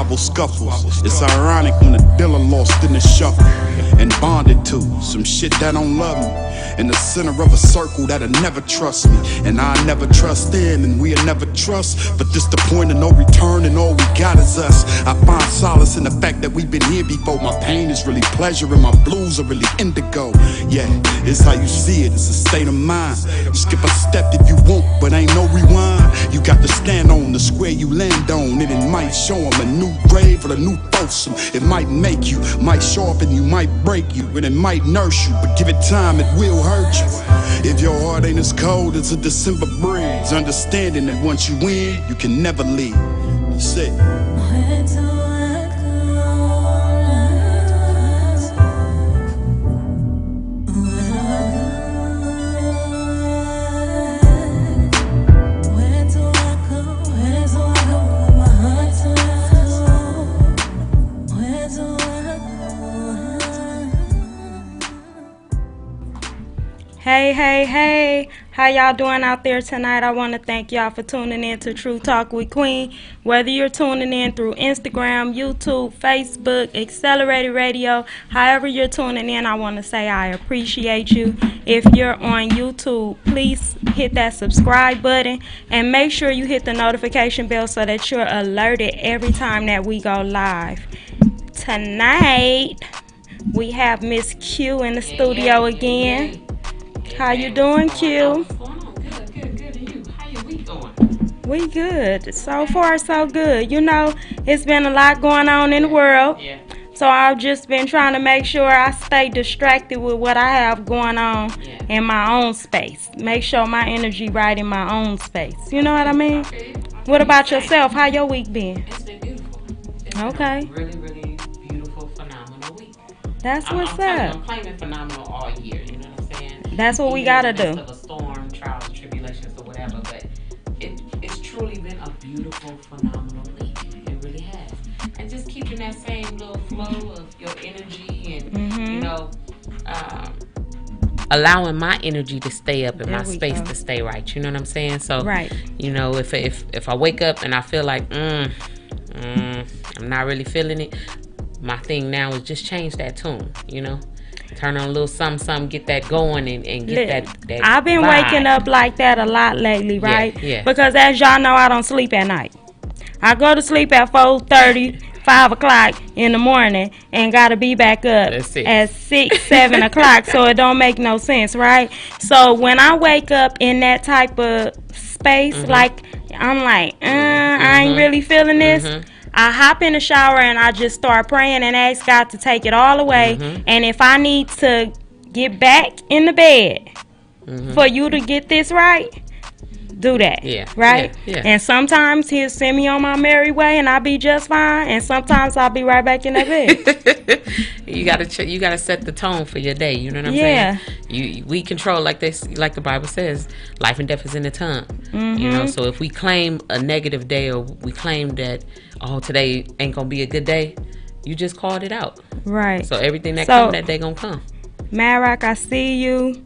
rival scuffles. It's ironic when a dealer lost in the shuffle and bonded to some shit that don't love me. In the center of a circle that'll never trust me, and I never trust them, and we'll never trust. But this the point of no return, and all we got is us. I find solace in the fact that we've been here before. My pain is really pleasure, and my blues are really indigo. Yeah, it's how you see it, it's a state of mind. You skip a step if you want, but ain't no rewind. You got to stand on the square you land on, and it might show them a new grave or a new foursome. It might make you, might sharpen you, might break you, and it might nurse you, but give it time, it will hurt you. If your heart ain't as cold as a December breeze, understanding that once you win, you can never leave. That's it. Hey, how y'all doing out there tonight? I want to thank y'all for tuning in to True Talk with Queen. Whether you're tuning in through Instagram, YouTube, Facebook, Accelerated Radio, however you're tuning in, I want to say I appreciate you. If you're on YouTube, please hit that subscribe button and make sure you hit the notification bell so that you're alerted every time that we go live. Tonight, we have Miss Q in the studio again. How you doing, Q? Good. And you? How your week going? We good. So far, so good. You know, it's been a lot going on in the world. Yeah. So I've just been trying to make sure I stay distracted with what I have going on in my own space. Make sure my energy right in my own space. You know what I mean? Okay. What about yourself? How your week been? It's been beautiful. It's Okay. been a really, really beautiful, phenomenal week. That's what's up. I'm claiming phenomenal all year. You know what I'm saying? That's what we gotta do. In the midst of a storm, trials, tribulations, or whatever, but it's truly been a beautiful, phenomenal week. It really has. And just keeping that same little flow of your energy and you know, allowing my energy to stay up and my space to stay right. You know what I'm saying? So, you know, if I wake up and I feel like I'm not really feeling it, my thing now is just change that tune. You know. Turn on a little something, get that going and get that I've been vibe. waking up like that a lot lately, right? Yeah. Because as y'all know, I don't sleep at night. I go to sleep at 4:30, 5 o'clock in the morning and got to be back up at 6, 7 o'clock, so it don't make no sense, right? So when I wake up in that type of space, like, I'm like, I ain't really feeling this. I hop in the shower and I just start praying and ask God to take it all away. And if I need to get back in the bed for you to get this right, do that. Right? Yeah. And sometimes he'll send me on my merry way and I'll be just fine. And sometimes I'll be right back in that bed. You gotta set the tone for your day. You know what I'm saying? We control, like the Bible says, life and death is in the tongue. You know, so if we claim a negative day or we claim that today ain't gonna be a good day, you just called it out. Right. So everything that come that day gonna come. Marrock, I see you.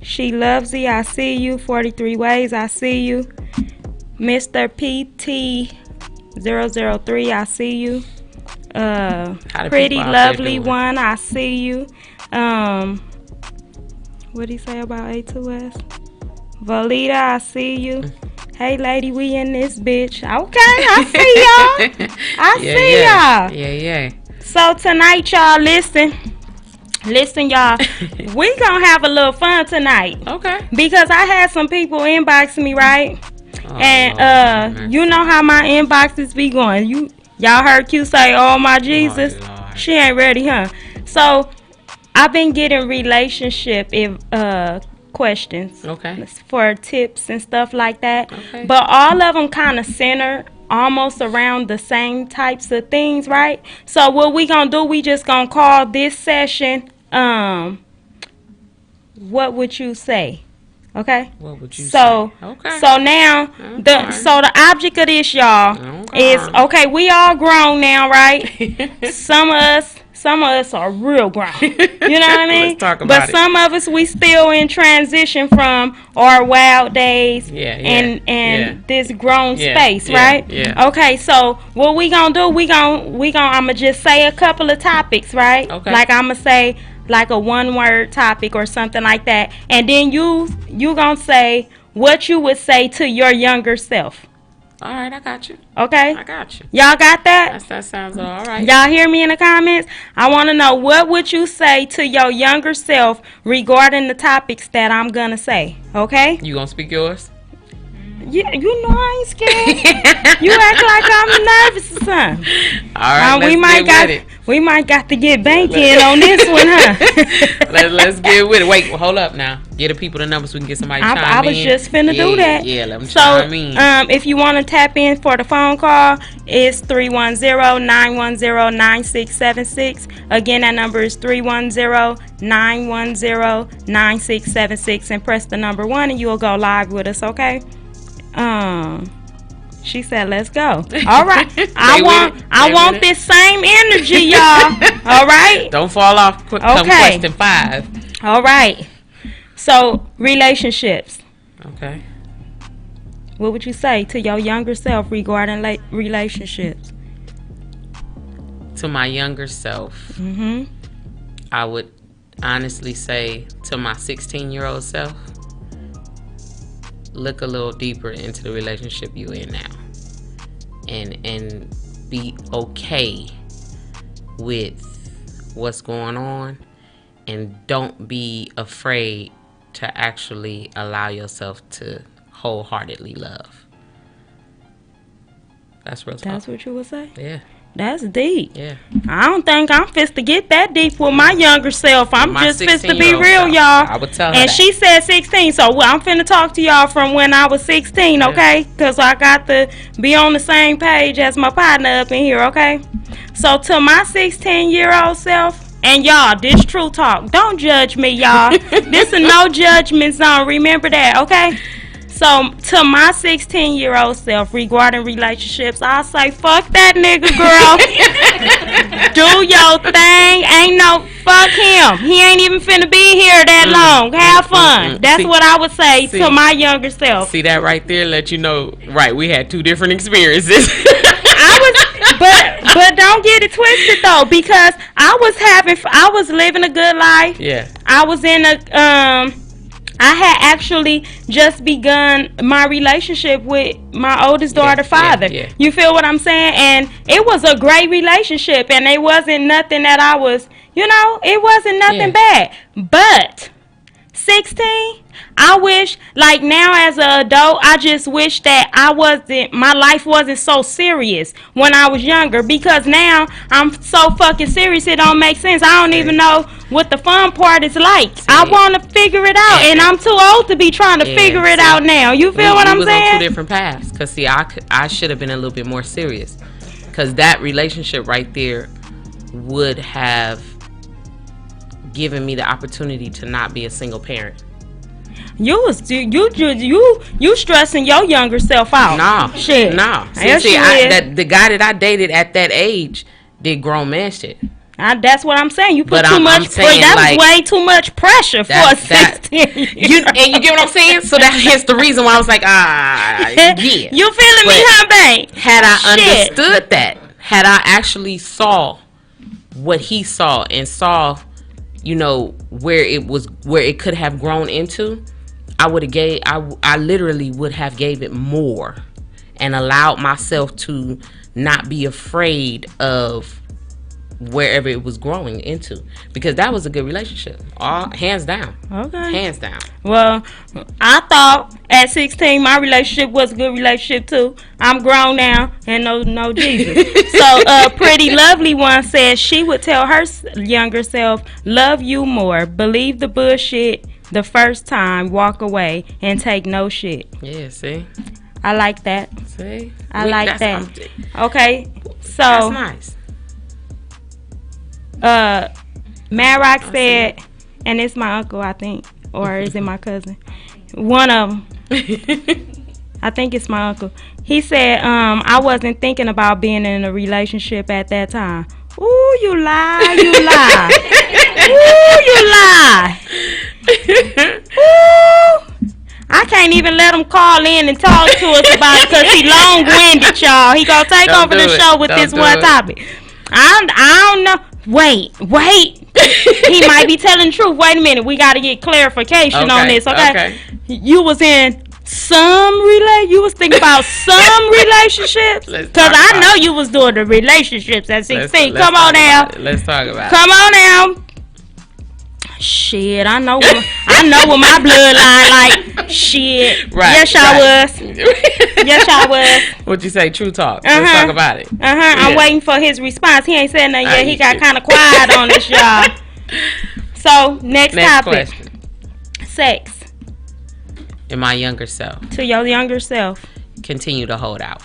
She loves you. I see you. 43 ways. I see you. Mr. PT003. I see you. Pretty lovely one. I see you. What do you say about A2S? Volita, I see you. Hey, lady, we in this bitch. Okay, I see y'all. I see y'all. Yeah. So tonight, y'all, listen, y'all. We gonna have a little fun tonight. Okay. Because I had some people inbox me, right? And you know how my inboxes be going. Y'all heard Q say, "Oh my Jesus," she ain't ready, huh? So I've been getting relationship questions, for tips and stuff like that. But all of them kind of center almost around the same types of things, right? So what we gonna do? We just gonna call this session. What would you say? Okay. What would you say? Okay. So now the object of this, y'all, is we all grown now, right? Some of us some of us are real grown. You know what I mean? Let's talk about but some of us, we still in transition from our wild days and this grown space, right? Yeah. Okay, so what we gonna do? I'ma just say a couple of topics, right? Okay. Like I'ma say like a 1-word topic or something like that, and then you gonna say what you would say to your younger self. All right, I got you. Okay? I got you. Y'all got that? That sounds all right. Y'all hear me in the comments? I want to know, what would you say to your younger self regarding the topics that I'm going to say? Okay? You going to speak yours? Yeah, you know I ain't scared. You act like I'm nervous or something. All right, we might got to get banking on this one, huh? let's get with it. Wait, hold up now. Get the people the numbers so we can get somebody chime in. I was just finna do that. Yeah, let them chime in. If you want to tap in for the phone call, it's 310-910-9676. Again, that number is 310-910-9676, and press the number 1 and you'll go live with us, okay? She said, "Let's go." All right. I want this same energy, y'all. All right. Don't fall off. Come question 5. All right. So, relationships. Okay. What would you say to your younger self regarding relationships? To my younger self, I would honestly say to my 16-year-old self, look a little deeper into the relationship you're in now, and be okay with what's going on, and don't be afraid to actually allow yourself to wholeheartedly love. That's real talk. That's what you would say? Yeah. That's deep. Yeah. I don't think I'm fit to get that deep with my younger self. I'm just fit to be real, y'all. I would tell her and that. She said 16, so I'm finna talk to y'all from when I was 16, okay? Because I got to be on the same page as my partner up in here, okay? So to my 16-year-old self, and y'all, this true talk. Don't judge me, y'all. This is no judgment zone. Remember that, okay? So, to my 16-year-old self regarding relationships, I'll say, fuck that nigga, girl. Do your thing. Ain't no, fuck him. He ain't even finna be here that long. Have fun. That's what I would say to my younger self. See that right there? Let you know, right, we had 2 different experiences. But don't get it twisted, though, because I was living a good life. Yeah. I was in I had actually just begun my relationship with my oldest daughter's father. Yeah. You feel what I'm saying? And it was a great relationship, and it wasn't nothing that I was, it wasn't nothing bad. But 16, I wish, like now as an adult, I just wish that my life wasn't so serious when I was younger, because now I'm so fucking serious it don't make sense. I don't even know what the fun part is like. I want to figure it out, and I'm too old to be trying to figure it out now. You feel what I'm saying? We was on 2 different paths, because see, I should have been a little bit more serious, because that relationship right there would have given me the opportunity to not be a single parent. You stressing your younger self out. No, shit. No. See, the guy that I dated at that age did grown man shit. That's what I'm saying. You put too much pressure. That was way too much pressure for a 16. You get what I'm saying? So hence the reason why I was like, yeah. You feeling me, huh, babe? Had I understood that, had I actually saw what he saw and saw, where it could have grown into, I literally would have gave it more and allowed myself to not be afraid of wherever it was growing into, because that was a good relationship, hands down. Okay, hands down. Well, I thought at 16 my relationship was a good relationship too. I'm grown now and no Jesus. So Pretty Lovely One says she would tell her younger self, love you more, believe the bullshit the first time, walk away and take no shit. Yeah, see, I like that. See, I like that. Okay, so that's nice. Marrock said, and it's my uncle, I think, or is it my cousin? One of them. I think it's my uncle. He said, I wasn't thinking about being in a relationship at that time. Ooh, Ooh, you lie. Ooh, you lie. Ooh. I can't even let him call in and talk to us about it because he long-winded, y'all. He gonna take over the show with this one topic. I don't know. Wait. He might be telling the truth. Wait a minute. We got to get clarification on this, okay? You was in you was thinking about some relationships? Because I know you was doing the relationships at 16. Come on now. Let's talk about it. Come on now. Shit, I know what my bloodline like. Shit. Right. Yes, I was. Yes, I was. What'd you say? True talk. Let's talk about it. Yeah. I'm waiting for his response. He ain't said nothing yet. He got kind of quiet on this, y'all. So, next topic. Question. Sex. In my younger self. To your younger self. Continue to hold out.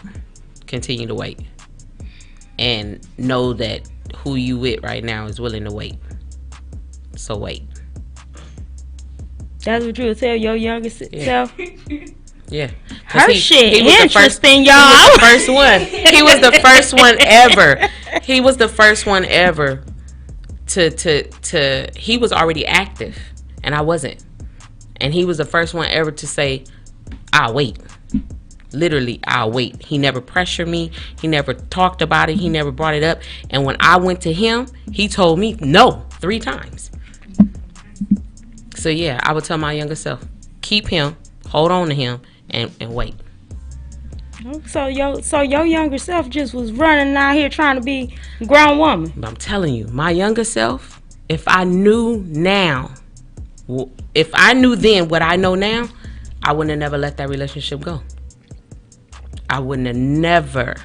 Continue to wait. And know that who you with right now is willing to wait. So wait. That's what you would tell your younger self? Yeah. Her shit interesting, y'all. He was the first one. He was the first one ever. He was the first one ever to he was already active and I wasn't. And he was the first one ever to say, I'll wait. Literally, I'll wait. He never pressured me. He never talked about it. He never brought it up. And when I went to him, he told me no 3 times. So yeah, I would tell my younger self, keep him, hold on to him, and wait. So your younger self just was running out here trying to be a grown woman. But I'm telling you, my younger self, if I knew then what I know now, I wouldn't have never let that relationship go. I wouldn't have never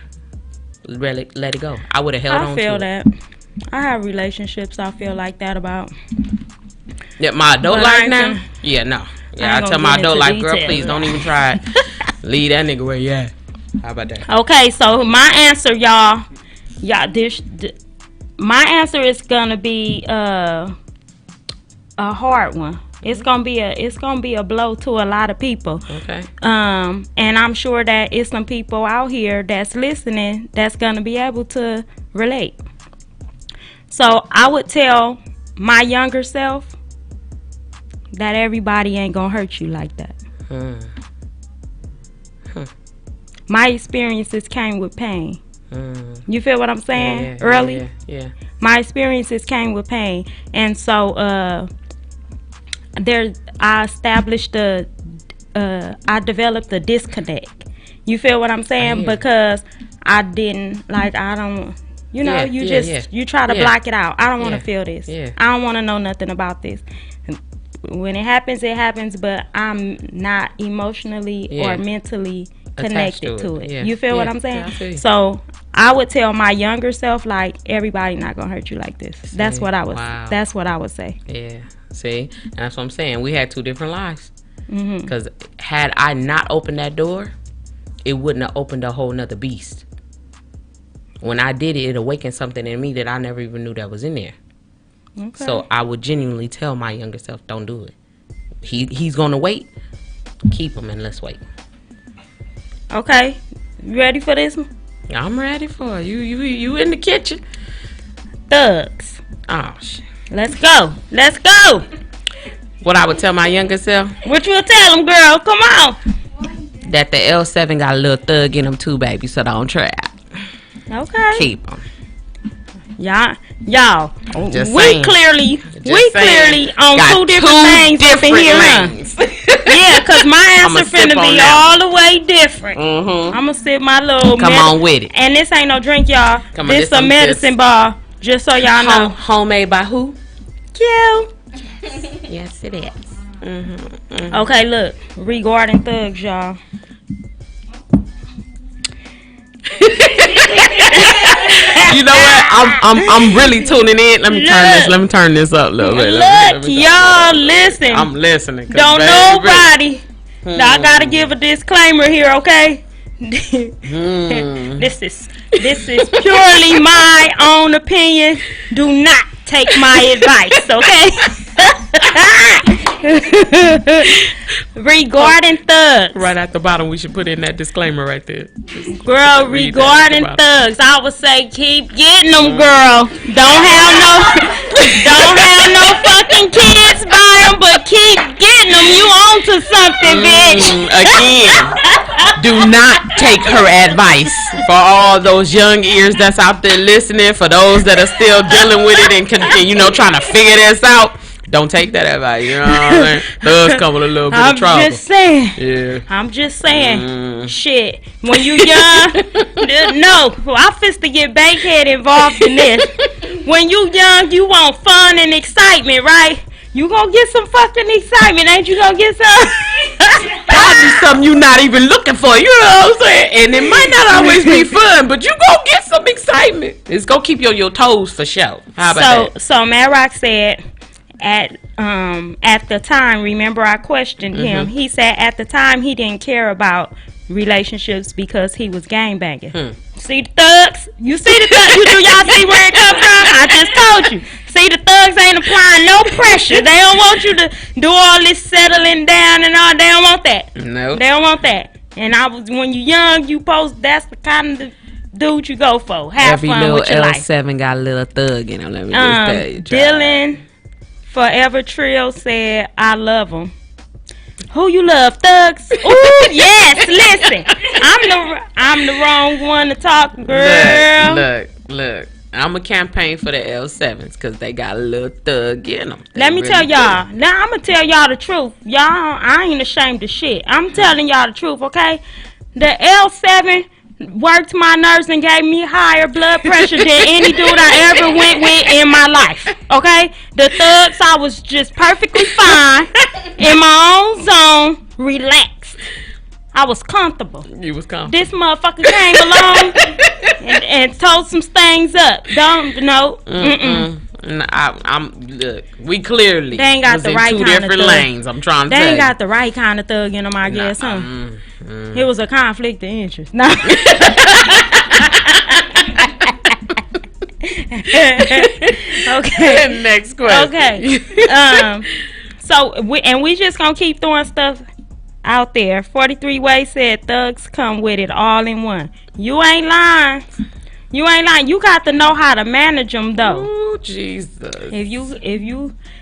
really let it go. I would have held on to it. I feel that. I have relationships I feel like that about. Yeah, my adult life now? Yeah, no. Yeah, I tell my adult life, girl, please don't even try it. Leave that nigga where you at. How about that? Okay, so my answer, y'all, my answer is gonna be a hard one. It's gonna be a blow to a lot of people. Okay. And I'm sure that it's some people out here that's listening that's gonna be able to relate. So I would tell my younger self that everybody ain't gonna hurt you like that. My experiences came with pain. You feel what I'm saying? Early? Yeah. My experiences came with pain. And so I developed a disconnect. You feel what I'm saying? Because I don't, you try to block it out. I don't want to feel this. I don't want to know nothing about this. When it happens, but I'm not emotionally or mentally connected to it. You feel what I'm saying? So I would tell my younger self, like, everybody not gonna hurt you like this. That's what I would say. Yeah. See, and that's what I'm saying. We had 2 different lives. Because had I not opened that door, it wouldn't have opened a whole nother beast. When I did it, it awakened something in me that I never even knew that was in there. Okay. So I would genuinely tell my younger self, don't do it. He's gonna wait. Keep him and let's wait. Okay, you ready for this one? I'm ready for it. You in the kitchen. Thugs. Oh shit. Let's go. What I would tell my younger self? What you would tell him, girl? Come on. That the L7 got a little thug in him too, baby. So don't try it. Okay. Keep him. Y'all, Just we saying. clearly on got 2 different things up in here, lanes. Yeah, because my answer finna be all the way different. Mm-hmm. I'm gonna sip my little Come on with it. And this ain't no drink, y'all. This a medicine bar, just so y'all know. Homemade by who? You. Yes, it is. Mm-hmm. Okay, look, regarding thugs, y'all. You know what? I'm really tuning in. Let me turn this up a little bit. Look, y'all, listen. I'm listening. Don't nobody. I gotta give a disclaimer here, okay? This is purely my own opinion. Do not take my advice, okay? regarding thugs. Right at the bottom, we should put in that disclaimer right there. Girl, regarding thugs, I would say keep getting them, girl. Don't have no fucking kids by them, but keep getting them. You on to something, bitch. Again, do not take her advice. For all those young ears that's out there listening, for those that are still dealing with it and trying to figure this out, don't take that advice. You know what I'm saying? Thugs come with a little bit of trouble. I'm just saying. Shit. When you young, no, I fist to get Bankhead involved in this. When you young, you want fun and excitement, right? You gonna get some fucking excitement, ain't you gonna get some? That'll be something you're not even looking for, you know what I'm saying? And it might not always be fun, but you gonna get some excitement. It's gonna keep you on your toes for sure. How about that? So Matt Rock said at the time, remember I questioned him. He said at the time he didn't care about relationships because he was gangbanging. See the thugs? You see the thugs? Do y'all see where it comes from? I just told you. See, the thugs ain't applying no pressure. They don't want you to do all this settling down and all. They don't want that. No. They don't want that. And when you young, that's the kind of dude you go for. Have Every fun with your life. L7 got a little thug in him. Let me just tell you. Dylan Forever Trill said, I love them. Who you love, thugs? Ooh, yes. Listen, I'm the wrong one to talk, girl. Look. I'm a campaign for the L7s because they got a little thug in them. Let me tell y'all. Now I'm gonna tell y'all the truth. Y'all, I ain't ashamed of shit. I'm telling y'all the truth, okay? The L7 worked my nerves and gave me higher blood pressure than any dude I ever went with in my life. Okay? The thugs, I was just perfectly fine in my own zone, relaxed. I was comfortable. You was comfortable. This motherfucker came along and told some things up. Look, we clearly they ain't got the right two kind different of lanes. I'm trying to they tell ain't you. got the right kind of thug in them, I guess, huh? It was a conflict of interest. No. Okay. Next question. Okay. We just gonna keep throwing stuff out there. 43 Way said thugs come with it all in one. You ain't lying. You got to know how to manage them though. Ooh, Jesus.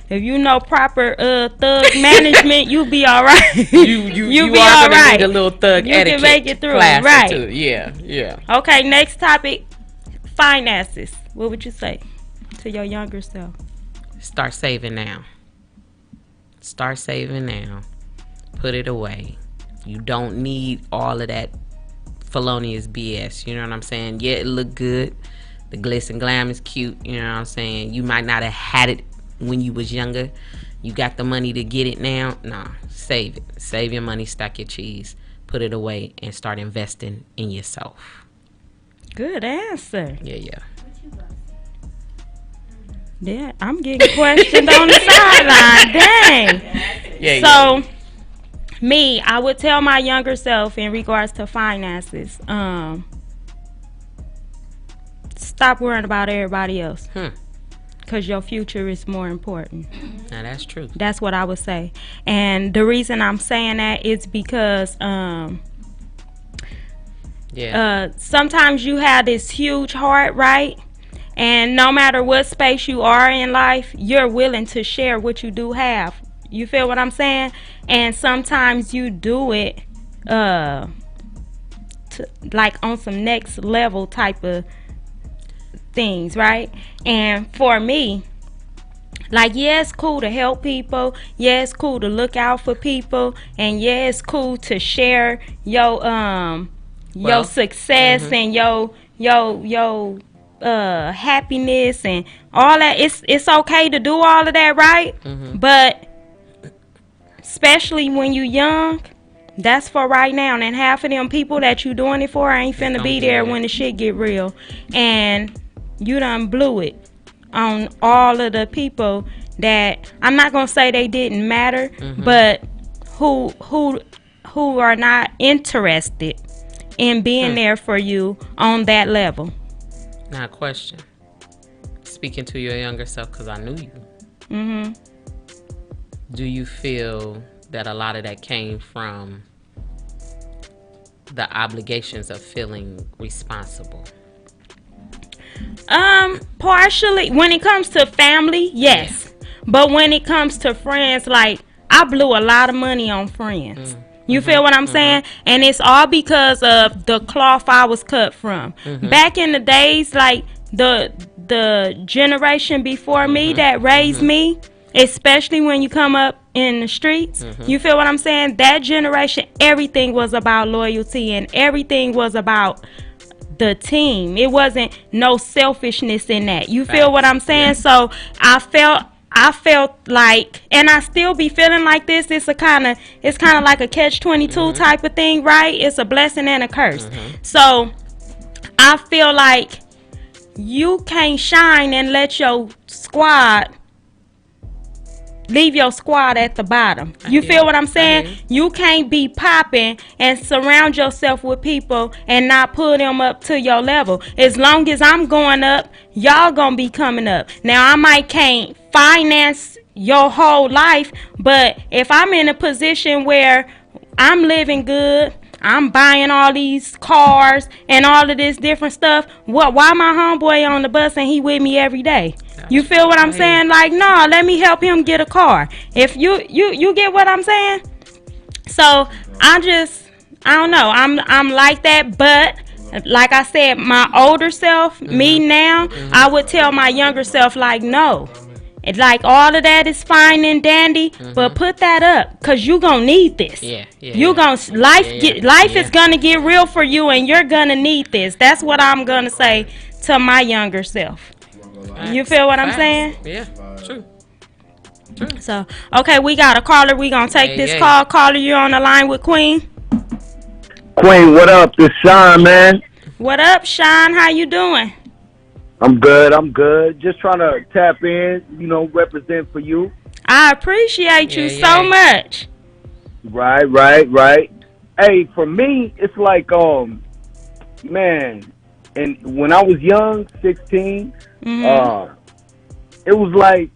If you know proper thug management, you be all right. You be all right. Need a little thug you etiquette. You can make it through, right? Too. Yeah. Okay, next topic: finances. What would you say to your younger self? Start saving now. Put it away. You don't need all of that felonious BS. You know what I'm saying? Yeah, it look good. The glitz and glam is cute. You know what I'm saying? You might not have had it when you was younger. You got the money to get it now. Nah, save it. Save your money, stack your cheese, put it away, and start investing in yourself. Good answer. Yeah. Yeah, I'm getting questioned on the sideline. Dang. So, me, I would tell my younger self in regards to finances, stop worrying about everybody else. Because your future is more important. Now, that's true. That's what I would say. And the reason I'm saying that is because sometimes you have this huge heart, right? And no matter what space you are in life, you're willing to share what you do have. You feel what I'm saying? And sometimes you do it like on some next level type of things, right? And for me, like, yeah, it's cool to help people. Yeah, it's cool to look out for people. And yeah, it's cool to share your success and your happiness and all that. It's okay to do all of that, right? But especially when you young, that's for right now. And half of them people that you doing it for ain't finna be there when the shit get real. And you done blew it on all of the people that, I'm not gonna say they didn't matter, but who are not interested in being there for you on that level. Now, question. Speaking to your younger self, because I knew you. Do you feel that a lot of that came from the obligations of feeling responsible? Partially. When it comes to family, yes. But when it comes to friends, like, I blew a lot of money on friends. You feel what I'm saying? And it's all because of the cloth I was cut from. Back in the days, like, the generation before me that raised me, especially when you come up in the streets, you feel what I'm saying? That generation, everything was about loyalty and everything was about the team. It wasn't no selfishness in that. You feel what I'm saying? So I felt like, and I still be feeling like this. It's kind of like a catch-22 type of thing, right? It's a blessing and a curse. So I feel like you can't shine and let your squad leave your squad at the bottom. You feel what I'm saying? You can't be popping and surround yourself with people and not pull them up to your level. As long as I'm going up, y'all gonna be coming up. Now, I might can't finance your whole life, but if I'm in a position where I'm living good, I'm buying all these cars and all of this different stuff, why my homeboy on the bus and he with me every day? You feel what I'm saying? Like, no, let me help him get a car. If you get what I'm saying? So I don't know. I'm like that, but like I said, my older self, me now, I would tell my younger self, like, no. It's like, all of that is fine and dandy, but put that up, because you going to need this. Life is going to get real for you, and you're going to need this. That's what I'm going to say to my younger self. You feel what I'm saying? Yeah, true. So, okay, we got a caller. We going to take this call. Caller, you're on the line with Queen. Queen, what up? This Sean, man. What up, Sean? How you doing? I'm good. Just trying to tap in, represent for you. I appreciate you so much. Right. Hey, for me, it's like, man, and when I was young, 16, it was like,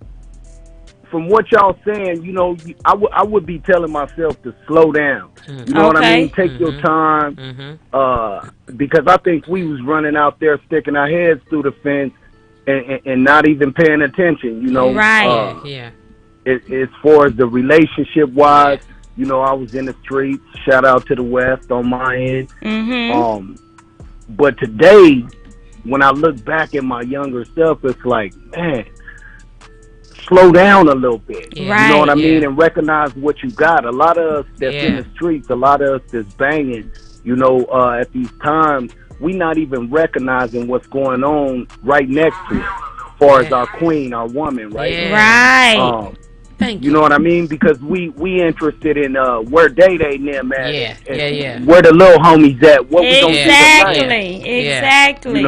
from what y'all saying, I would be telling myself to slow down. You know what I mean? Take your time. Because I think we was running out there sticking our heads through the fence and not even paying attention, Right. As far as the relationship wise, I was in the streets. Shout out to the West on my end. But today, when I look back at my younger self, it's like, man, slow down a little bit. You know what I mean? And recognize what you got. A lot of us that's in the streets, a lot of us that's banging, at these times, we not even recognizing what's going on right next to us, as far as our queen, our woman, right? Right. Thank you. You know what I mean? Because we interested in where Day and them at. Yeah. Where the little homies at. What we gonna do Exactly.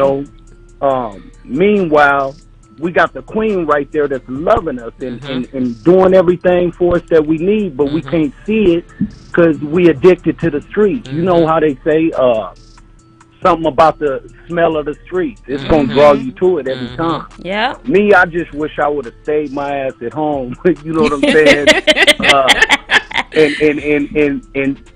Meanwhile, we got the queen right there that's loving us and doing everything for us that we need, but we can't see it because we addicted to the streets. You know how they say something about the smell of the streets. It's going to draw you to it every time. Yeah. Me, I just wish I would have stayed my ass at home. You know what I'm saying? And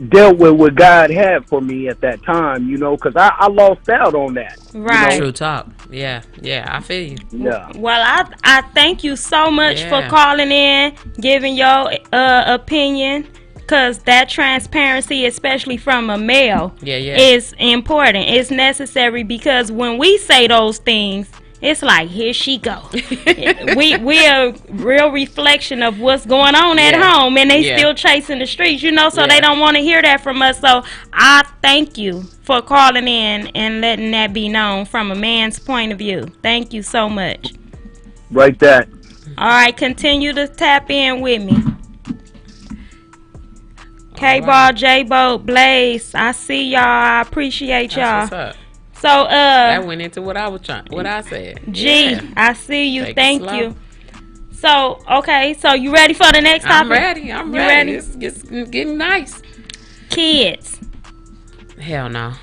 dealt with what God had for me at that time, because I lost out on that. Right. True talk. Yeah, I feel you. Yeah. Well, I thank you so much for calling in, giving your opinion, because that transparency, especially from a male, is important. It's necessary, because when we say those things, it's like, here she go. we a real reflection of what's going on at home, and they still chasing the streets, so they don't want to hear that from us. So I thank you for calling in and letting that be known from a man's point of view. Thank you so much. Right that. All right, continue to tap in with me. K-Ball, J-Boat, Blaze, I see y'all. I appreciate y'all. That's what's up. So that went into what I said. G, I see you. Thank you. So, okay, so you ready for the next topic? I'm ready. It's getting nice. Kids. Hell no.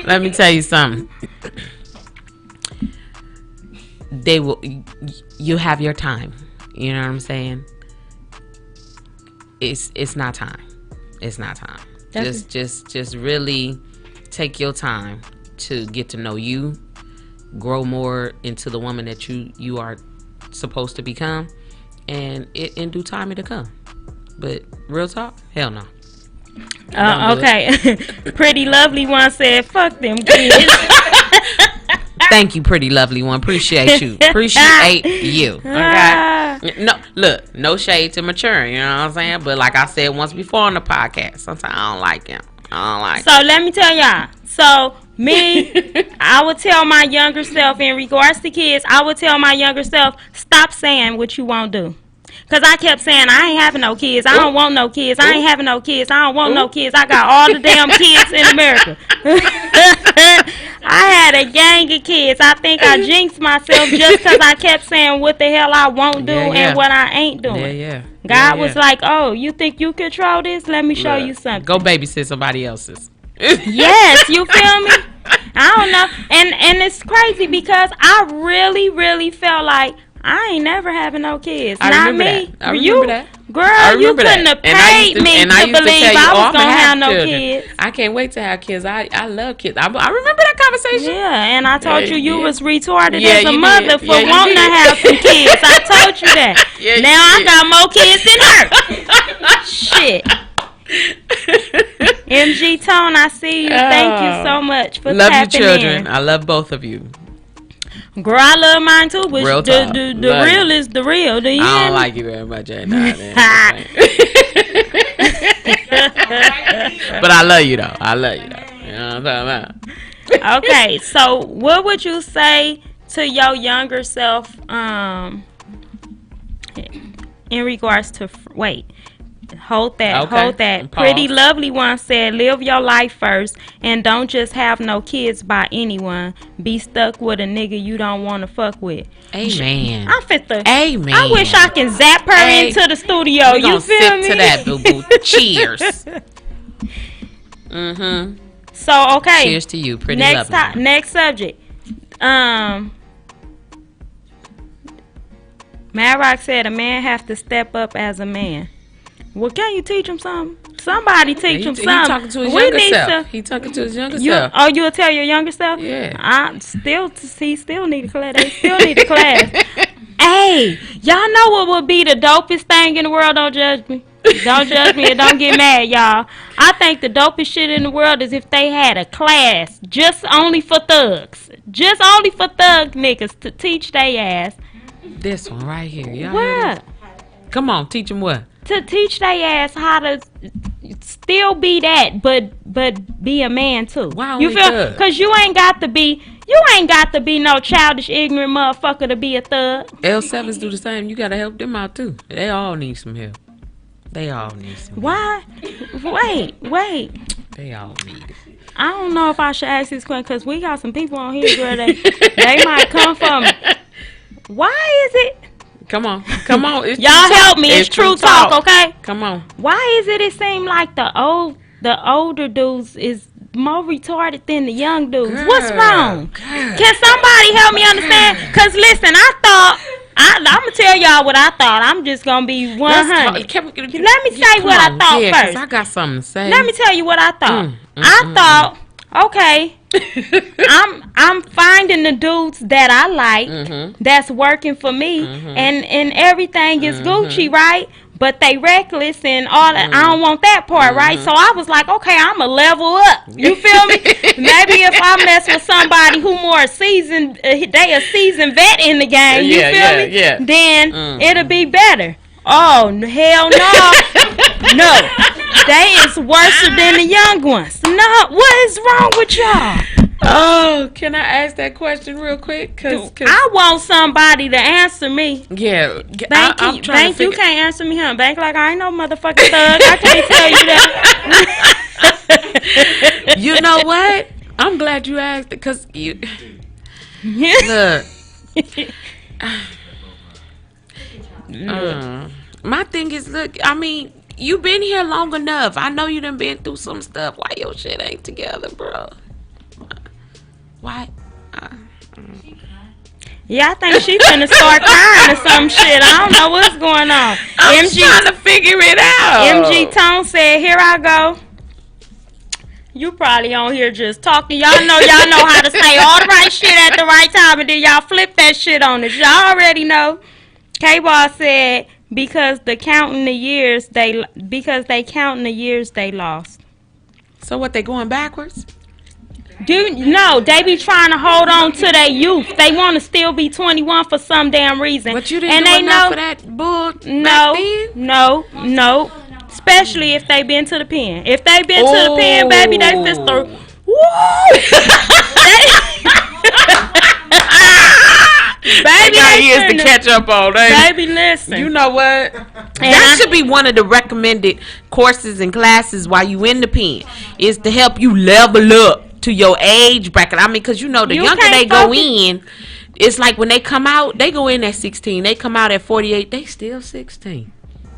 Let me tell you something. you have your time. You know what I'm saying? It's not time. It's not time. Just really take your time to get to know you, grow more into the woman that you are supposed to become, and in due time it'll come. But real talk, hell no. Okay. Pretty lovely one said, "Fuck them kids." Thank you, pretty lovely one. Appreciate you. Appreciate you. Okay. No, look, no shade to mature. You know what I'm saying? But like I said once before on the podcast, sometimes I don't like him. So let me tell y'all. So me, I would tell my younger self in regards to kids. I would tell my younger self, stop saying what you won't do. Because I kept saying, I ain't having no kids. I don't want no kids. I ain't having no kids. I don't want no kids. I got all the damn kids in America. I had a gang of kids. I think I jinxed myself just because I kept saying what the hell I won't do and what I ain't doing. God was like, oh, you think you control this? Let me show you something. Go babysit somebody else's. Yes, you feel me? I don't know. And it's crazy because I really, really felt like I ain't never having no kids. Not me. I remember that. Girl, you couldn't have paid me to believe I was going to have no kids. I can't wait to have kids. I love kids. I remember that conversation. Yeah, and I told you was retarded as a mother for wanting to have some kids. I told you that. Now I got more kids than her. Shit. MG Tone, I see you. Thank you so much for love tapping your children. in. I love both of you. Girl, I love mine too, but real the real is the real. Do you I don't like you very much, but I love you though. You know what I'm talking about? Okay, so what would you say to your younger self in regards to hold that. Pause. Pretty lovely one said, live your life first and don't just have no kids by anyone. Be stuck with a nigga you don't want to fuck with. Amen. Amen. I wish I can zap her into the studio. You feel me? To that, boo boo. Cheers. So okay. Cheers to you, pretty lovely. Next subject. Mad Rock said a man have to step up as a man. Well, can you teach him something? Somebody teach him something. He talking to his younger self. He talking to his younger self. Oh, you'll tell your younger self? Yeah. He still need a class. They still need a class. Hey, y'all know what would be the dopest thing in the world? Don't judge me. Don't judge me and don't get mad, y'all. I think the dopest shit in the world is if they had a class just only for thugs. Just only for thug niggas to teach they ass. This one right here. Y'all what? Come on, teach them what? To teach they ass how to still be that, but be a man too. Why you feel? Because you ain't got to be no childish, ignorant motherfucker to be a thug. L7s do the same. You gotta help them out too. They all need some help. They all need some help. Why? Wait. They all need it. I don't know if I should ask this question because we got some people on here, girl. They might come from. Why is it? Come on. Y'all help me. It's true talk, okay? Come on. Why is it seem like the older dudes is more retarded than the young dudes? Girl, what's wrong? Can somebody help me understand? Because listen, I'm going to tell y'all what I thought. I'm just going to be 100. Let me say what I thought first. I got something to say. Let me tell you what I thought. I thought, okay, I'm finding the dudes that I like, that's working for me, and everything is Gucci, right? But they reckless and all that. I don't want that part, right? So I was like, okay, I'm a level up. You feel me? Maybe if I mess with somebody who more seasoned, they a seasoned vet in the game. You feel me? Yeah. Then it'll be better. Oh hell no, no. They is worse than the young ones. No, what is wrong with y'all? Oh, can I ask that question real quick? Cause I want somebody to answer me. Yeah. Bank, you can't answer me, huh? Bank like I ain't no motherfucking thug. I can't tell you that. You know what? I'm glad you asked it, cause you look. My thing is, look, I mean, you been here long enough. I know you done been through some stuff. Why your shit ain't together, bro? Why? Yeah, I think she finna start crying or some shit. I don't know what's going on. I'm trying to figure it out. MG Tone said, "Here I go." You probably on here just talking. Y'all know how to say all the right shit at the right time, and then y'all flip that shit on us. Y'all already know. K-Ball said because they counting the years they lost. So what? They going backwards? No, they be trying to hold on to their youth. They want to still be 21 for some damn reason. But you didn't do enough of that bull back then? No. Especially if they been to the pen. If they been to the pen, baby, they fist the... Baby, got years to catch up on. Baby, listen. You know what? That should be one of the recommended courses and classes while you in the pen. Is to help you level up to your age bracket. I mean, because the younger they go in, it's like when they come out, they go in at 16. They come out at 48. They still 16.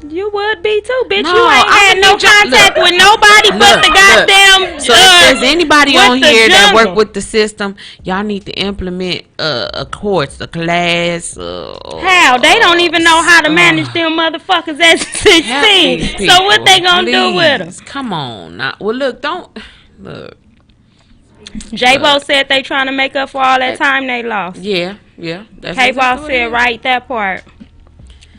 You would be too, bitch. No, you ain't had no contact with nobody but the goddamn. So if there's anybody on here that work with the system, y'all need to implement a course, a class. How? They don't even know how to manage them motherfuckers at 16. So what they gonna do with them? Come on. Now, well, look. J-Bo said they trying to make up for all that time they lost. Yeah. K-Ball said right that part.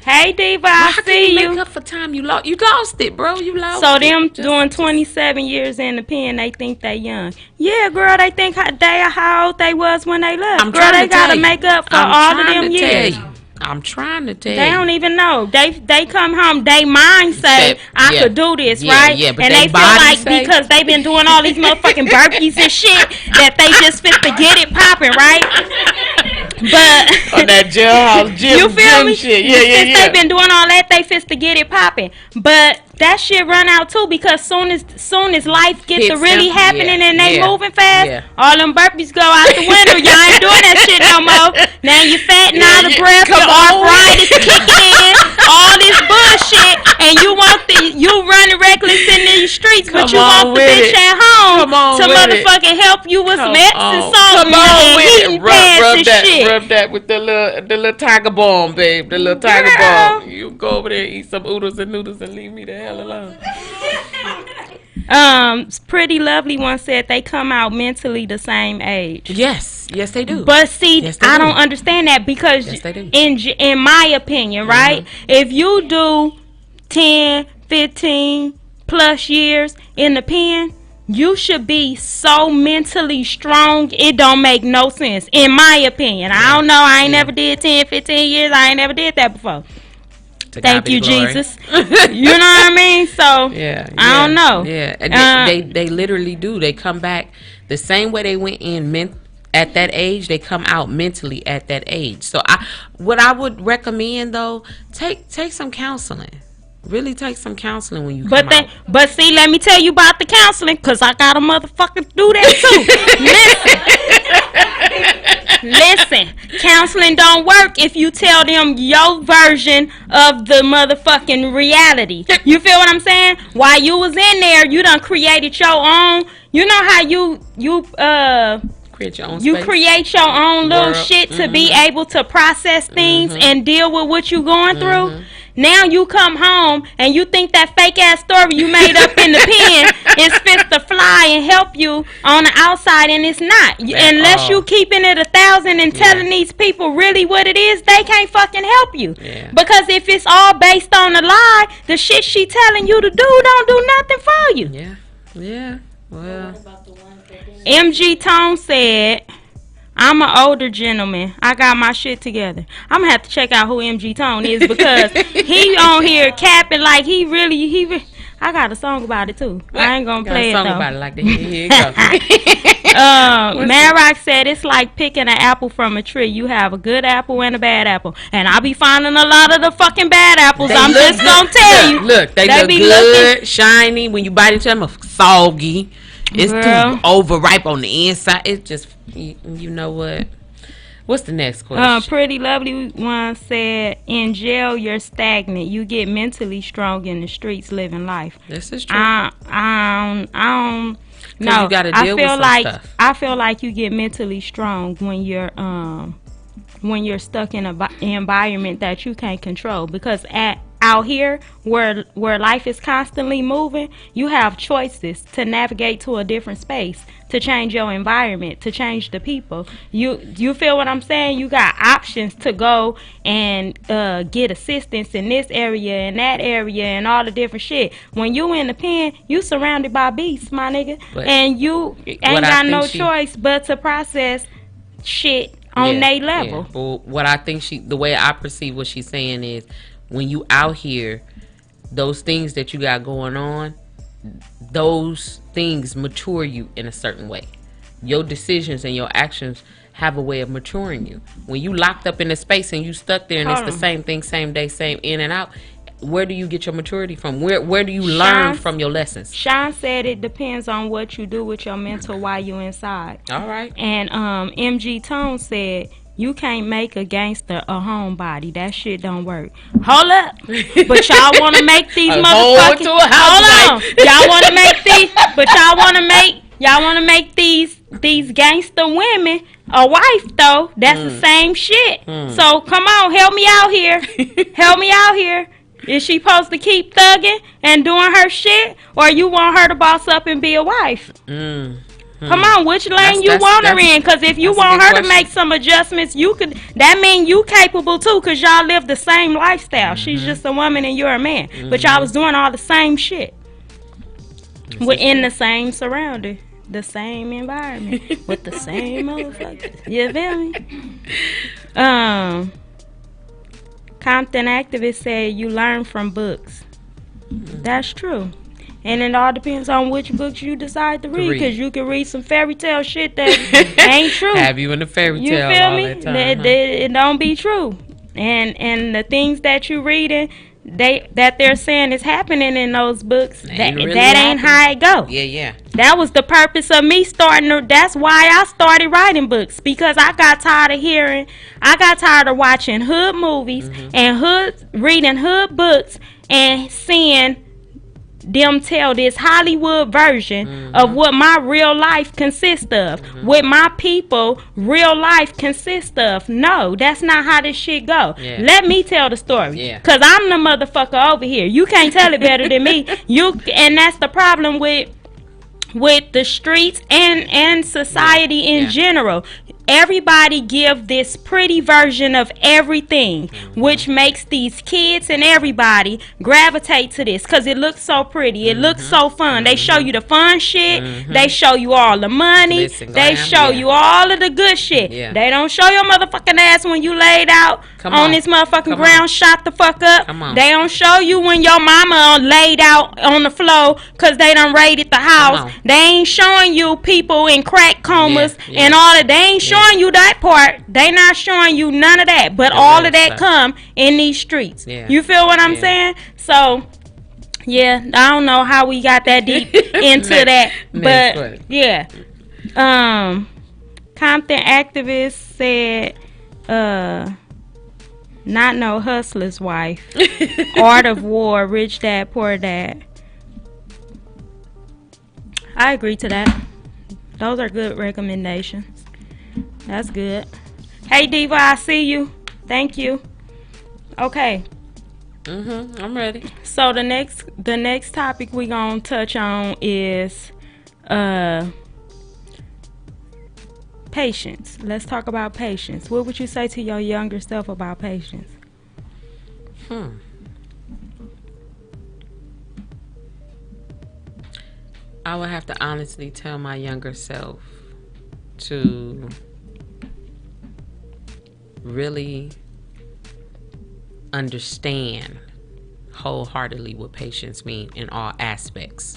Hey Diva, I see you. Make up for time you lost. You lost it, bro. You lost. So them doing 27 years in the pen, they think they young. Yeah, girl, they think how old they was when they left. Girl, they gotta make up for all of them years. I'm trying to tell you. They don't even know. They come home. They mind say I could do this, right? Yeah, but and they feel like because they been doing all these motherfucking burpees and shit that they just fit to get it popping, right? But on that jailhouse gym, you feel me? Shit. Yeah. They been doing all that, they fit to get it popping. But that shit run out too because soon as life gets to really happening and they moving fast, all them burpees go out the window. Y'all ain't doing that shit no more. Now you fat and out of breath, your arthritis kicking in, all this bullshit, and you running reckless in these streets, but you want the bitch at home to motherfucking help you with some Epsom salt and heating pads and shit. Rub that with the little tiger balm, babe. The little tiger balm. You go over there, eat some oodles and noodles, and leave me the hell alone. Pretty Lovely one said they come out mentally the same age. Yes, they do. But see, I don't understand that because in my opinion, right? If you do 10, 15 plus years in the pen, you should be so mentally strong, it don't make no sense, in my opinion. I don't know. I ain't never did 10, 15 years. I ain't never did that before. Thank you, Jesus. You know what I mean? So, I don't know. Yeah, and they literally do. They come back the same way they went in at that age. They come out mentally at that age. So, what I would recommend, though, take some counseling. Really take some counseling when you come out. But see, let me tell you about the counseling, because I got a motherfucker do that too. Listen, counseling don't work if you tell them your version of the motherfucking reality. You feel what I'm saying? While you was in there, you done created your own. You know how you create your own you space. Create your own little shit to be able to process things and deal with what you going through. Now you come home and you think that fake ass story you made up in the pen is fit to fly and help you on the outside, and it's not. Unless you keeping it 1,000 and telling these people really what it is, they can't fucking help you. Because if it's all based on a lie, the shit she telling you to do don't do nothing for you. Yeah. Well, MG Tone said, I'm an older gentleman. I got my shit together. I'm going to have to check out who MG Tone is because he on here capping like he really I got a song about it too. I ain't going to play it though. About it like that. Here it goes. Man Rock said it's like picking an apple from a tree. You have a good apple and a bad apple. And I be finding a lot of the fucking bad apples. I'm just going to tell you. Look, they look good, shiny. When you bite into them, soggy. It's too overripe on the inside. It's just, you know what? What's the next question? Pretty Lovely one said, in jail, you're stagnant. You get mentally strong in the streets living life. This is true. I don't know. You gotta deal with some stuff. I feel like you get mentally strong when you're when you're stuck in an environment that you can't control. Because out here where life is constantly moving, you have choices to navigate to a different space, to change your environment, to change the people. You feel what I'm saying? You got options to go and get assistance in this area and that area and all the different shit. When you in the pen, you surrounded by beasts, my nigga, and you ain't got no choice but to process shit on their level. Yeah. Well, what I think the way I perceive what she's saying is, when you out here, those things that you got going on, those things mature you in a certain way. Your decisions and your actions have a way of maturing you. When you locked up in a space and you stuck there and it's the same thing, same day, same in and out, where do you get your maturity from? Where do you learn from your lessons? Sean said it depends on what you do with your mental while you inside. All right. And MG Tone said, you can't make a gangster a homebody. That shit don't work. Hold up. But y'all want to make these motherfucking... Hold on. Y'all want to make these... But y'all want to make these gangster women a wife, though. That's the same shit. So, come on. Help me out here. Help me out here. Is she supposed to keep thugging and doing her shit? Or you want her to boss up and be a wife? Come on, which lane you want her in? Because if you want her to make some adjustments, you could. That mean you capable too, because y'all live the same lifestyle. She's just a woman and you're a man, but y'all was doing all the same shit within the same surrounding, the same environment, with the same motherfuckers. You feel me? Compton activist said you learn from books. That's true. And it all depends on which books you decide to read, because you can read some fairy tale shit that ain't true. Have you in the fairy tale? You feel me? It don't be true. And the things that you reading, that they're saying is happening in those books, that ain't how it go. Yeah. That was the purpose of me starting. That's why I started writing books, because I got tired of watching hood movies and reading hood books and seeing them tell this Hollywood version of what my real life consists of, what my people real life consists of. No, that's not how this shit go. Let me tell the story, cause I'm the motherfucker over here. You can't tell it better than me. And that's the problem with the streets and society in general. Everybody give this pretty version of everything, which makes these kids and everybody gravitate to this, because it looks so pretty. It looks so fun. They show you the fun shit. They show you all the money. They show you all of the good shit. They don't show your motherfucking ass when you laid out on this motherfucking ground, shot the fuck up. They don't show you when your mama laid out on the floor because they done raided the house. They ain't showing you people in crack comas and all that. They ain't showing you that part. They not showing you none of that. But all of that come in these streets. You feel what I'm saying? So, yeah, I don't know how we got that deep into that. But, yeah. Compton activist said, not no hustler's wife. Art of War, Rich Dad, Poor Dad. I agree to that. Those are good recommendations. That's good. Hey, Diva, I see you. Thank you. Okay. I'm ready. So the next topic we gonna touch on is patience. Let's talk about patience. What would you say to your younger self about patience? I would have to honestly tell my younger self to really understand wholeheartedly what patience means in all aspects.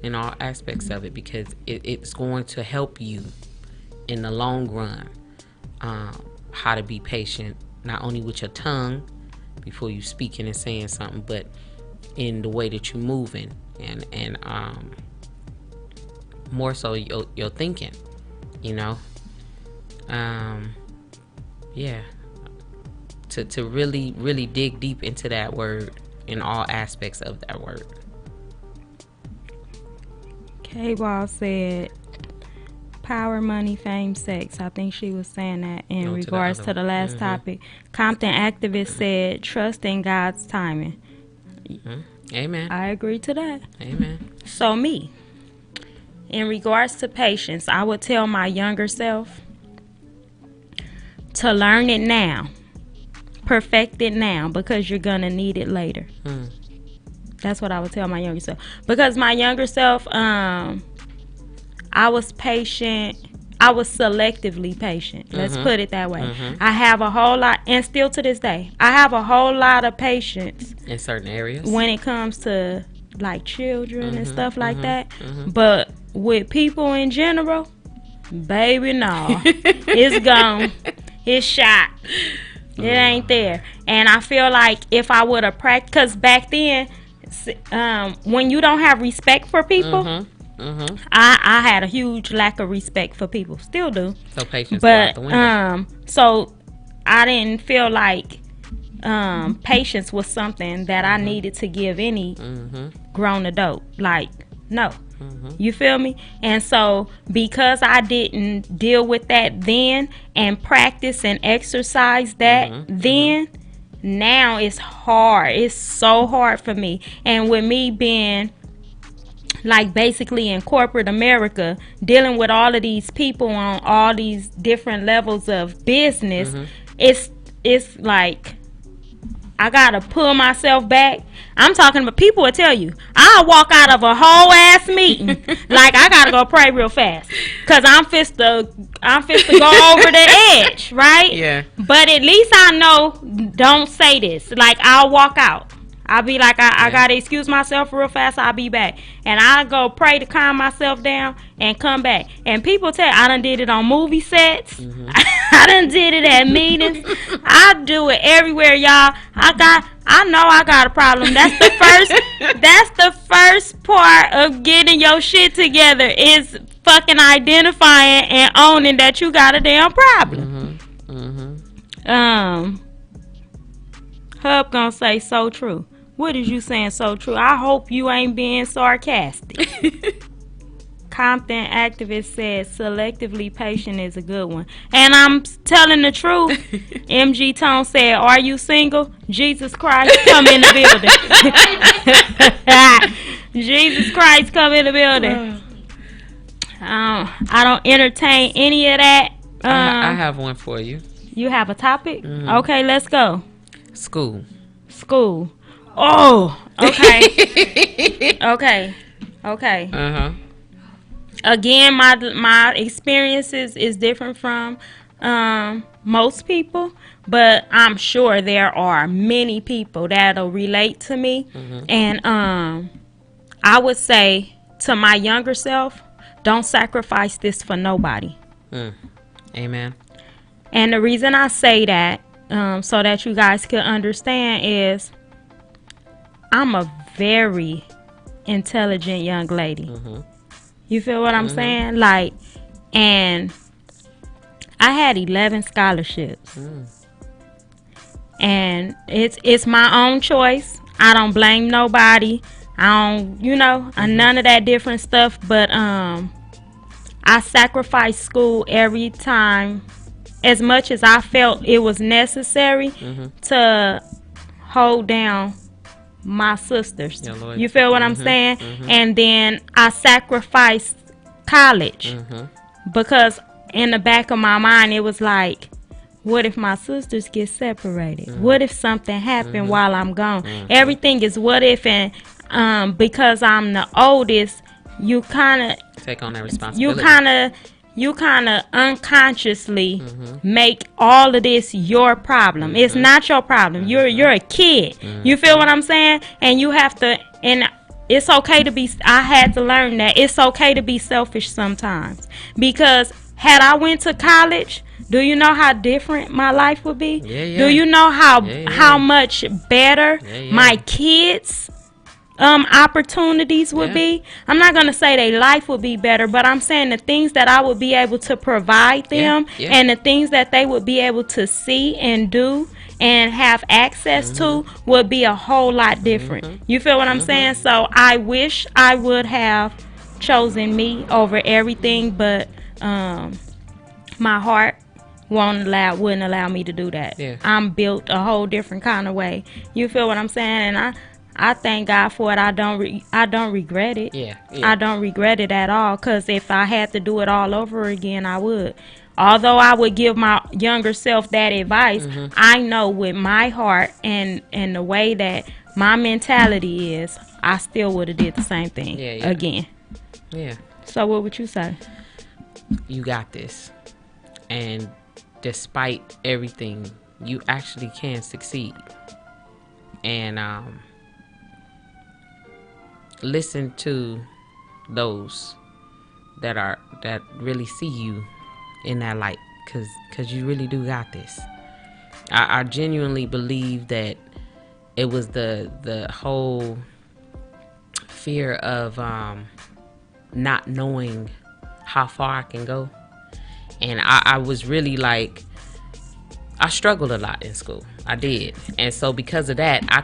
In all aspects of it, because it's going to help you in the long run, how to be patient, not only with your tongue before you speaking and saying something, but in the way that you're moving and more so your thinking, you know. To really dig deep into that word in all aspects of that word. K-Ball said power, money, fame, sex. I think she was saying that in regards to the last topic. Compton activist said, trust in God's timing. Amen. I agree to that. Amen. So me, in regards to patience, I would tell my younger self to learn it now. Perfect it now, because you're going to need it later. That's what I would tell my younger self. Because my younger self, I was patient. I was selectively patient. Let's put it that way. I have a whole lot, and still to this day, I have a whole lot of patience in certain areas when it comes to like children and stuff like that. But with people in general, baby, no, it's gone. It's shot. It ain't there. And I feel like if I would have practiced, because back then, when you don't have respect for people, I had a huge lack of respect for people. Still do. So patience. But so I didn't feel like patience was something that I needed to give any grown adult. Like, no. You feel me? And so because I didn't deal with that then and practice and exercise that then, now it's hard. It's so hard for me. And with me being like basically in corporate America, dealing with all of these people on all these different levels of business, it's like I gotta pull myself back. I'm talking about, people will tell you, I'll walk out of a whole ass meeting like I gotta go pray real fast, cause I'm fist to go over the edge, right? Yeah. But at least I know, don't say this. Like, I'll walk out. I'll be like, I gotta excuse myself real fast. I'll be back, and I'll go pray to calm myself down and come back. And people tell, I done did it on movie sets. I done did it at meetings. I do it everywhere, y'all. I know I got a problem. That's the first part of getting your shit together, is fucking identifying and owning that you got a damn problem. Hub gonna say so true. What is you saying so true? I hope you ain't being sarcastic. Compton activist said selectively patient is a good one. And I'm telling the truth. MG Tone said, are you single? Jesus Christ, come in the building. Jesus Christ, come in the building. I don't entertain any of that. I have one for you. You have a topic? Okay, let's go. School. Oh, okay. Okay. Again, my experiences is different from most people, but I'm sure there are many people that'll relate to me. And I would say to my younger self, don't sacrifice this for nobody. Amen. And the reason I say that, so that you guys can understand, is I'm a very intelligent young lady. You feel what I'm saying? Like, and I had 11 scholarships. And it's my own choice. I don't blame nobody. I don't, none of that different stuff. But I sacrificed school every time, as much as I felt it was necessary to hold down my sisters. You feel what I'm saying? And then I sacrificed college because in the back of my mind it was like, what if my sisters get separated? What if something happened while I'm gone? Everything is what if. And because I'm the oldest, you kind of take on that responsibility. You kind of unconsciously make all of this your problem. It's not your problem. You're a kid. You feel what I'm saying? And you have to, and it's okay to be, I had to learn that it's okay to be selfish sometimes. Because had I went to college, do you know how different my life would be? Do you know how much better my kids' opportunities would be? I'm not gonna say their life would be better, but I'm saying the things that I would be able to provide them and the things that they would be able to see and do and have access to would be a whole lot different. You feel what I'm saying? So I wish I would have chosen me over everything, but my heart wouldn't allow me to do that. Yeah. I'm built a whole different kind of way. You feel what I'm saying? And I thank God for it. I don't regret it. Yeah. I don't regret it at all, because if I had to do it all over again, I would. Although I would give my younger self that advice, I know with my heart and the way that my mentality is, I still would have did the same thing again. Yeah. So what would you say? You got this. And despite everything, you actually can succeed. And listen to those that really see you in that light, because you really do got this. I genuinely believe that it was the whole fear of not knowing how far I can go. And I was really like, I struggled a lot in school. I did. And so because of that, I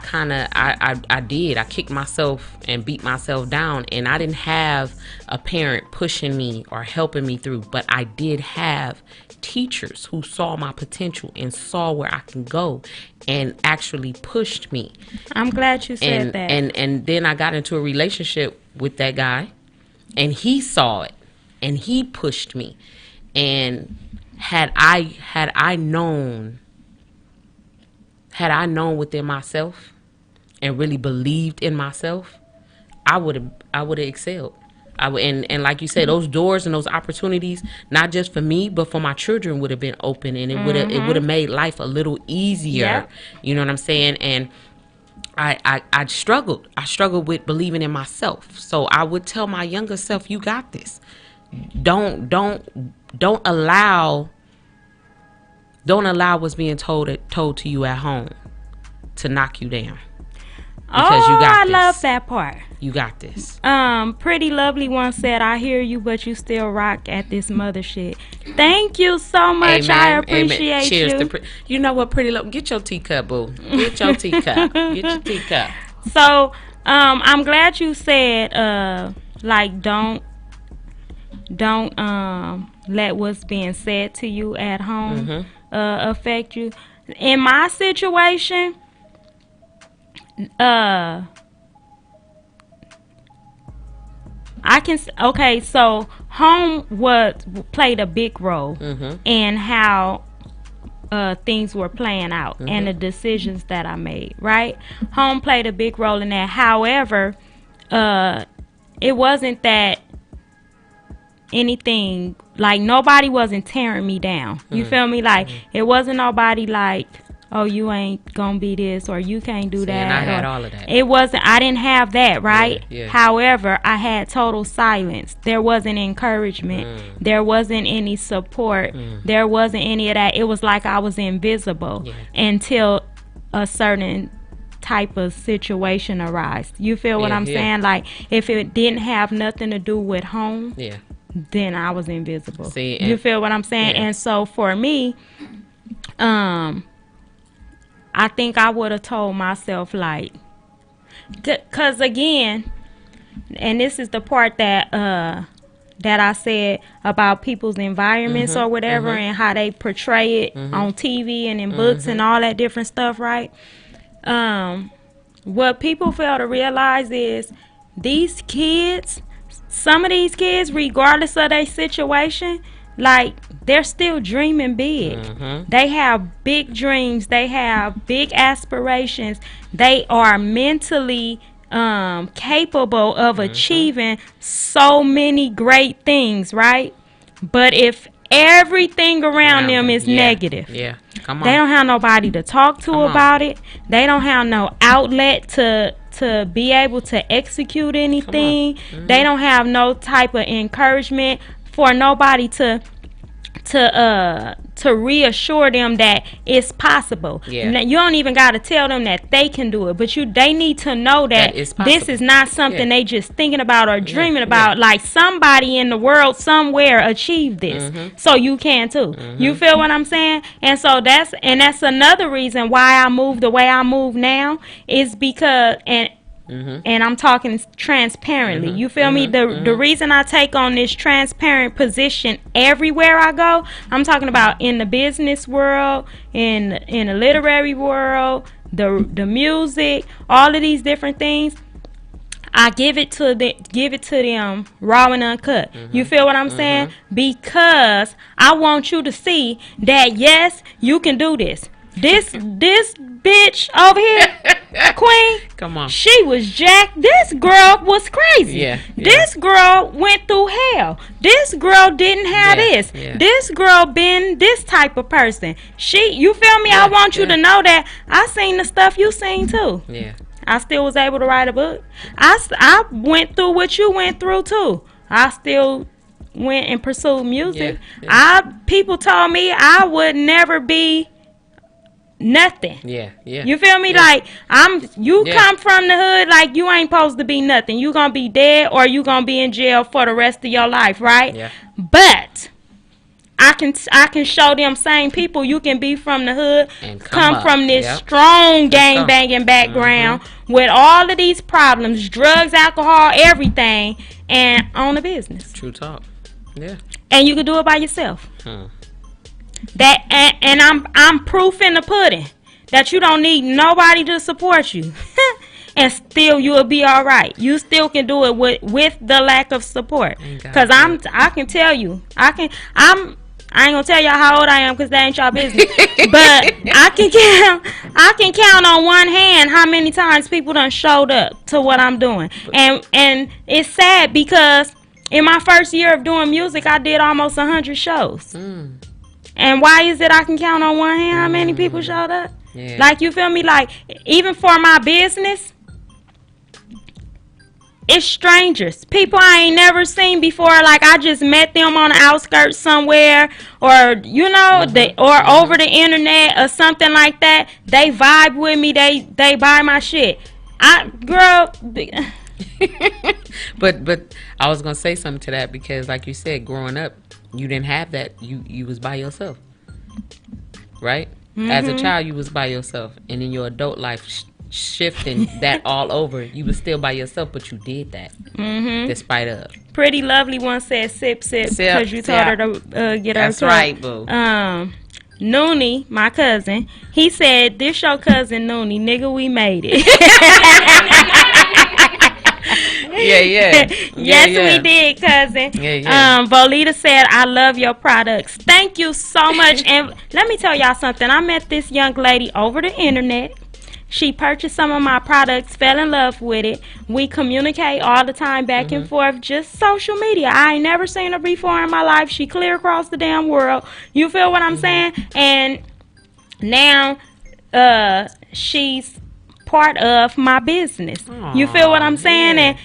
kicked myself and beat myself down. And I didn't have a parent pushing me or helping me through. But I did have teachers who saw my potential and saw where I can go and actually pushed me. I'm glad you said that. And then I got into a relationship with that guy. And he saw it. And he pushed me. And had I known within myself and really believed in myself, I would have excelled. And like you said, those doors and those opportunities, not just for me but for my children, would have been open, and it would have made life a little easier. Yep. You know what I'm saying? And I struggled. I struggled with believing in myself. So I would tell my younger self, you got this. Don't allow what's being told to you at home to knock you down. Because you got this. I love that part. You got this. Pretty Lovely once said, I hear you, but you still rock at this mother shit. Thank you so much. Amen. I appreciate Cheers you. You know what, Pretty Lovely? Get your teacup, boo. Get your teacup. Get your teacup. So, I'm glad you said, like, don't let what's being said to you at home affect you. In my situation, so home played a big role in how things were playing out and the decisions that I made, right? Home played a big role in that. However, it wasn't that anything, like, nobody wasn't tearing me down. You feel me? Like, it wasn't nobody like, oh, you ain't gonna be this, or you can't do that. And I had all of that. It wasn't, I didn't have that, right? Yeah. However, I had total silence. There wasn't encouragement. There wasn't any support. There wasn't any of that. It was like I was invisible until a certain type of situation arise. You feel what I'm saying? Like, if it didn't have nothing to do with home, then I was invisible. See, you feel what I'm saying? And so for me, I think I would have told myself, like, because again, and this is the part that I said about people's environments or whatever, and how they portray it on TV and in books and all that different stuff, right? What people fail to realize is these kids, some of these kids, regardless of their situation, like, they're still dreaming big. They have big dreams. They have big aspirations. They are mentally capable of achieving so many great things, right? But if everything around them is negative, come on, they don't have nobody to talk to about it. They don't have no outlet to be able to execute anything. They don't have no type of encouragement for nobody to reassure them that it's possible. You don't even got to tell them that they can do it, but they need to know that this is not something they just thinking about or dreaming about. Like, somebody in the world somewhere achieved this, so you can too. You feel what I'm saying? And so that's another reason why I move the way I move now, is because, and And I'm talking transparently. You feel me? The reason I take on this transparent position everywhere I go, I'm talking about in the business world, in the literary world, the music, all of these different things. I give it to them raw and uncut. You feel what I'm saying? Because I want you to see that yes, you can do this. This bitch over here, Queen. Come on. She was jacked. This girl was crazy. Yeah. This girl went through hell. This girl didn't have this. Yeah. This girl been this type of person. You feel me? Yeah, I want you to know that I seen the stuff you seen too. Yeah. I still was able to write a book. I went through what you went through too. I still went and pursued music. People told me I would never be nothing. Yeah. You feel me? Like come from the hood, like you ain't supposed to be nothing. You gonna be dead or you gonna be in jail for the rest of your life, right? Yeah. But I can show them same people you can be from the hood, and come from this strong gang banging background with all of these problems, drugs, alcohol, everything, and own a business. True talk. Yeah. And you can do it by yourself. That and I'm proof in the pudding that you don't need nobody to support you. And still you'll be all right. You still can do it with the lack of support. Cause I can tell you, I ain't gonna tell y'all how old I am because that ain't y'all business. But I can count on one hand how many times people done showed up to what I'm doing. And it's sad because in my first year of doing music, I did almost 100 shows. And why is it I can count on one hand how many people showed up? Yeah. Like, you feel me? Like, even for my business, it's strangers. People I ain't never seen before. Like, I just met them on the outskirts somewhere, or, you know, or over the internet or something like that. They vibe with me. They buy my shit. But I was gonna say something to that because, like you said, growing up, you didn't have that. You was by yourself, right? As a child, you was by yourself, and in your adult life, shifting that all over, you was still by yourself, but you did that despite of. Pretty Lovely one said sip because you told her to get her. That's right, boo. Noonie, my cousin, he said, "This your cousin Noonie, nigga, we made it." Yes, we did, cousin. Volita said, "I love your products. Thank you so much." And let me tell y'all something. I met this young lady over the internet. She purchased some of my products, fell in love with it. We communicate all the time back and forth, just social media. I ain't never seen her before in my life. She clear across the damn world. You feel what I'm saying? And now she's part of my business. You feel what I'm saying? And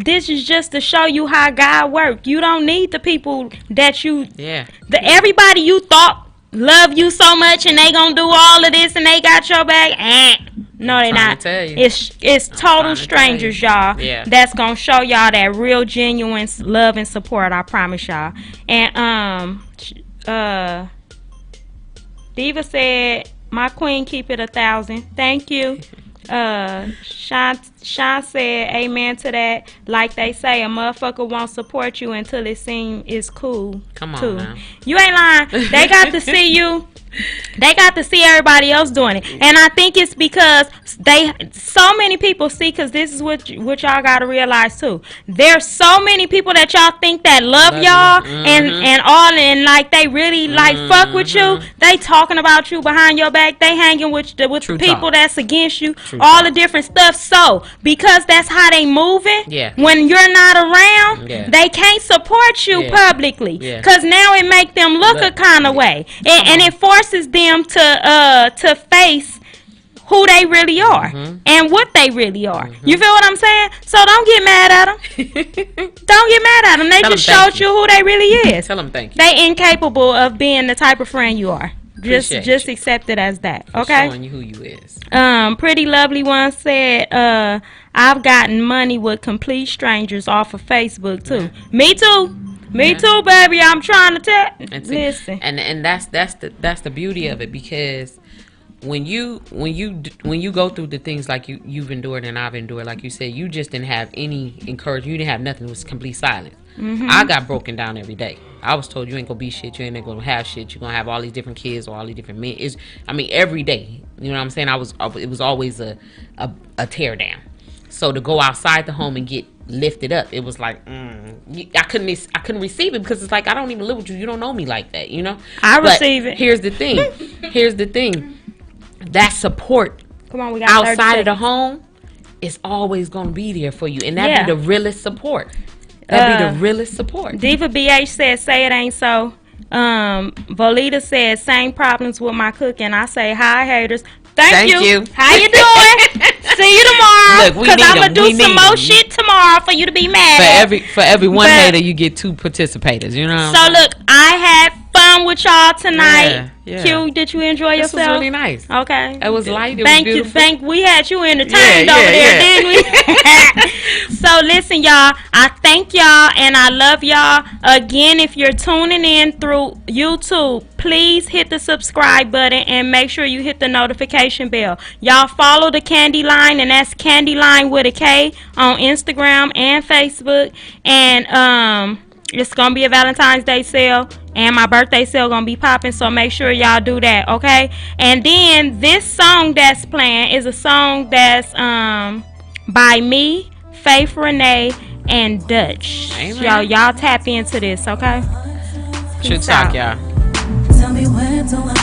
this is just to show you how God works. You don't need the people that everybody you thought love you so much and they gonna do all of this and they got your back. No, they not. It's total strangers, y'all. That's gonna show y'all that real genuine love and support. I promise y'all. And Diva said, "My queen, keep it 1,000." Thank you. Sean said, "Amen to that. Like they say, a motherfucker won't support you until it seems it's cool." Come on now. You ain't lying. They got to see you. They got to see everybody else doing it. And I think it's because so many people see, because this is what y'all got to realize too. There's so many people that y'all think that love y'all and like they really like fuck with you. They talking about you behind your back. They hanging with the people that's against you. All the different stuff. So because that's how they moving, when you're not around, they can't support you publicly. Because now it make them look a kind of way. And it forces them to face who they really are and what they really are. You feel what I'm saying? So don't get mad at them. Don't get mad at them. They just showed you who they really is. Tell them thank you. They incapable of being the type of friend you are. Just accept it as that. Okay? Showing you who you is. Pretty Lovely one said, "I've gotten money with complete strangers off of Facebook too." Me too. Me too, baby. I'm trying to tell. Listen. And that's the beauty of it, because when you go through the things like you've endured and I've endured, like you said, you just didn't have any encouragement. You didn't have nothing. It was complete silence. I got broken down every day. I was told you ain't gonna be shit. You ain't gonna have shit. You're gonna have all these different kids or all these different men. Every day. You know what I'm saying? It was always a tear down. So to go outside the home and get lifted up, it was like I couldn't receive it because it's like I don't even live with you. You don't know me like that. You know. Receive it. Here's the thing. That support Come on, we got outside of the home is always gonna be there for you, and that'd be the realest support. That'd be the realest support. Diva BH said, "Say it ain't so." Volita said, "Same problems with my cooking." I say, "Hi haters." Thank you. How you doing? See you tomorrow. Look, because I'm gonna do some more shit tomorrow for you to be mad for every one hater, you get 2 participators. You know. So look, I had fun with y'all tonight. Yeah. Q, did you enjoy yourself? This was really nice. Okay. It was light. It was beautiful. We had you entertained over there, didn't we? So listen, y'all. I thank y'all and I love y'all. Again, if you're tuning in through YouTube, please hit the subscribe button and make sure you hit the notification bell. Y'all follow the Candy Line, and that's Candy Line with a K on Instagram and Facebook. And it's gonna be a Valentine's Day sale, and my birthday sale gonna be popping, so make sure y'all do that, okay? And then this song that's playing is a song that's by me, Faith Renee, and Dutch. Y'all tap into this, okay? Should talk, y'all. Tell me when do I